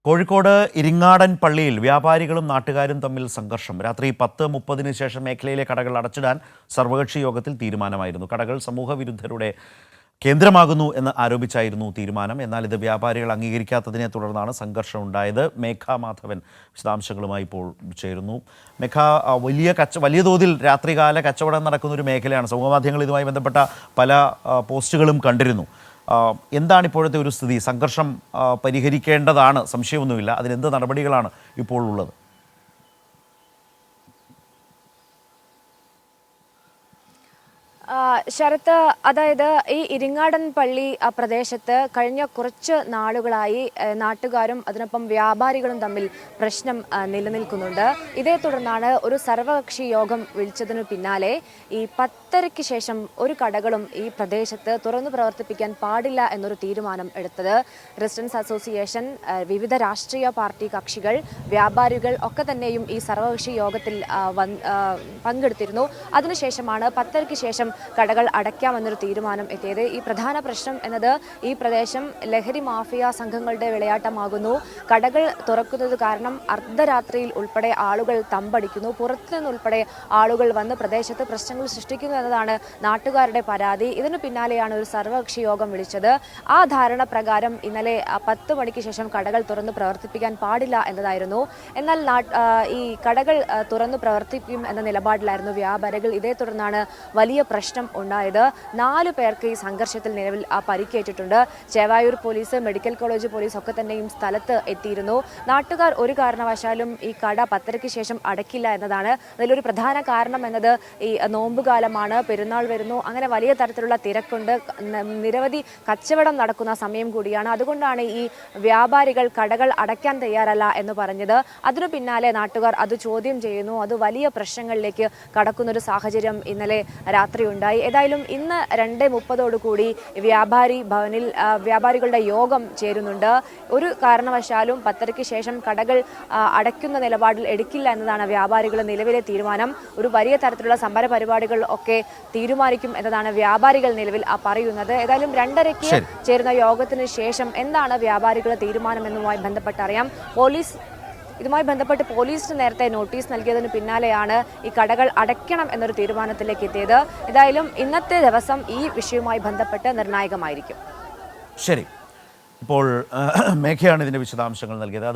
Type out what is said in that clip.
കോഴിക്കോട് ഇരിങ്ങാടൻ പള്ളിയിൽ വ്യാപാരികളും നാട്ടുകാരും തമ്മിൽ സംഘർഷം. രാത്രി 10:30 ശേഷം മേഖലയിലെ കടകൾ അടച്ചിടാൻ സർവകക്ഷി യോഗത്തിൽ തീരുമാനമായിരുന്നു. കടകൾ സമൂഹവിരുദ്ധരുടെ കേന്ദ്രമാകുന്നു എന്ന് ആരോപിച്ചായിരുന്നു തീരുമാനം. എന്നാൽ ഇത് വ്യാപാരികൾ അംഗീകരിക്കാത്തതിനെ തുടർന്നാണ് സംഘർഷം ഉണ്ടായത്. മേഘ മാധവൻ വിശദാംശങ്ങളുമായി ഇപ്പോൾ ചേരുന്നു. മേഘ, വലിയ തോതിൽ രാത്രികാല കച്ചവടം നടക്കുന്ന ഒരു മേഖലയാണ്. സമൂഹമാധ്യമങ്ങൾ ഇതുമായി ബന്ധപ്പെട്ട പല പോസ്റ്റുകളും കണ്ടിരുന്നു. എന്താണ് ഇപ്പോഴത്തെ ഒരു സ്ഥിതി? സംഘർഷം പരിഹരിക്കേണ്ടതാണ്, സംശയമൊന്നുമില്ല. അതിനെന്ത് നടപടികളാണ് ഇപ്പോൾ ഉള്ളത്? ശരത്ത്, അതായത് ഈ ഇരിങ്ങാടൻ പള്ളി പ്രദേശത്ത് കഴിഞ്ഞ കുറച്ച് നാളുകളായി നാട്ടുകാരും അതിനൊപ്പം വ്യാപാരികളും തമ്മിൽ പ്രശ്നം നിലനിൽക്കുന്നുണ്ട്. ഇതേ തുടർന്നാണ് ഒരു സർവകക്ഷി യോഗം വിളിച്ചതിനു പിന്നാലെ ഈ 10:30 ശേഷം ഒരു കടകളും ഈ പ്രദേശത്ത് തുറന്നു പ്രവർത്തിപ്പിക്കാൻ പാടില്ല എന്നൊരു തീരുമാനം എടുത്തത്. റെസിഡൻസ് അസോസിയേഷൻ, വിവിധ രാഷ്ട്രീയ പാർട്ടി കക്ഷികൾ, വ്യാപാരികൾ ഒക്കെ തന്നെയും ഈ സർവകക്ഷി യോഗത്തിൽ പങ്കെടുത്തിരുന്നു. അതിനുശേഷമാണ് 10:30 ശേഷം കടകൾ അടയ്ക്കാമെന്നൊരു തീരുമാനം എത്തിയത്. ഈ പ്രധാന പ്രശ്നം എന്നത് ഈ പ്രദേശം ലഹരി മാഫിയ സംഘങ്ങളുടെ വിളയാട്ടമാകുന്നു. കടകൾ തുറക്കുന്നത് കാരണം അർദ്ധരാത്രിയിൽ ഉൾപ്പെടെ ആളുകൾ തമ്പടിക്കുന്നു. പുറത്തു നിന്നുൾപ്പെടെ ആളുകൾ വന്ന് പ്രദേശത്ത് പ്രശ്നങ്ങൾ സൃഷ്ടിക്കുന്നു എന്നതാണ് നാട്ടുകാരുടെ പരാതി. ഇതിനു പിന്നാലെയാണ് ഒരു സർവകക്ഷി യോഗം വിളിച്ചത്. ആ ധാരണ പ്രകാരം ഇന്നലെ 10 മണിക്ക് ശേഷം കടകൾ തുറന്ന് പ്രവർത്തിപ്പിക്കാൻ പാടില്ല എന്നതായിരുന്നു. എന്നാൽ ഈ കടകൾ തുറന്നു പ്രവർത്തിക്കും എന്ന നിലപാടിലായിരുന്നു വ്യാപാരികൾ. ഇതേ തുടർന്നാണ് വലിയ പ്രശ്നം ഉണ്ടായത്. 4 പേർക്ക് ഈ സംഘർഷത്തിൽ നിലവിൽ പരിക്കേറ്റിട്ടുണ്ട്. Chevayur police, medical college police ഒക്കെ തന്നെയും സ്ഥലത്ത് എത്തിയിരുന്നു. നാട്ടുകാർ ഒരു കാരണവശാലും ഈ കട 10:30 ശേഷം അടയ്ക്കില്ല എന്നതാണ്. അതിലൊരു പ്രധാന കാരണം എന്നത് ഈ നോമ്പുകാലമാണ്, പെരുന്നാൾ വരുന്നു, അങ്ങനെ വലിയ തരത്തിലുള്ള തിരക്കുണ്ട്, നിരവധി കച്ചവടം നടക്കുന്ന സമയം കൂടിയാണ്. അതുകൊണ്ടാണ് ഈ വ്യാപാരികൾ കടകൾ അടയ്ക്കാൻ തയ്യാറല്ല എന്ന് പറഞ്ഞത്. അതിനു പിന്നാലെ നാട്ടുകാർ അത് ചോദ്യം ചെയ്യുന്നു. അത് വലിയ പ്രശ്നങ്ങളിലേക്ക് കടക്കുന്നൊരു സാഹചര്യം ഇന്നലെ രാത്രി ഉണ്ടായി. ഏതായാലും ഇന്ന് 2:30 വ്യാപാരി ഭവനിൽ വ്യാപാരികളുടെ യോഗം ചേരുന്നുണ്ട്. ഒരു കാരണവശാലും 10:30 ശേഷം കടകൾ അടയ്ക്കുന്ന നിലപാടിൽ എടുക്കില്ല എന്നതാണ് വ്യാപാരികളുടെ നിലവിലെ തീരുമാനം. ഒരു വലിയ തരത്തിലുള്ള സമര പരിപാടികൾ ഒക്കെ തീരുമാനിക്കും എന്നതാണ് വ്യാപാരികൾ നിലവിൽ പറയുന്നത്. ഏതായാലും 2:30 ചേരുന്ന യോഗത്തിന് ശേഷം എന്താണ് വ്യാപാരികളുടെ തീരുമാനം എന്നുമായി ബന്ധപ്പെട്ട് അറിയാം. ഇതുമായി ബന്ധപ്പെട്ട് പോലീസിന് നേരത്തെ നോട്ടീസ് നൽകിയതിന് പിന്നാലെയാണ് ഈ കടകൾ അടയ്ക്കണം എന്നൊരു തീരുമാനത്തിലേക്ക് എത്തിയത്. ഏതായാലും ഇന്നത്തെ ദിവസം ഈ വിഷയവുമായി ബന്ധപ്പെട്ട് നിർണായകമായിരിക്കും. ശരി, ഇപ്പോൾ മേഘയാണ് ഇതിൻ്റെ വിശദാംശങ്ങൾ നൽകിയത്.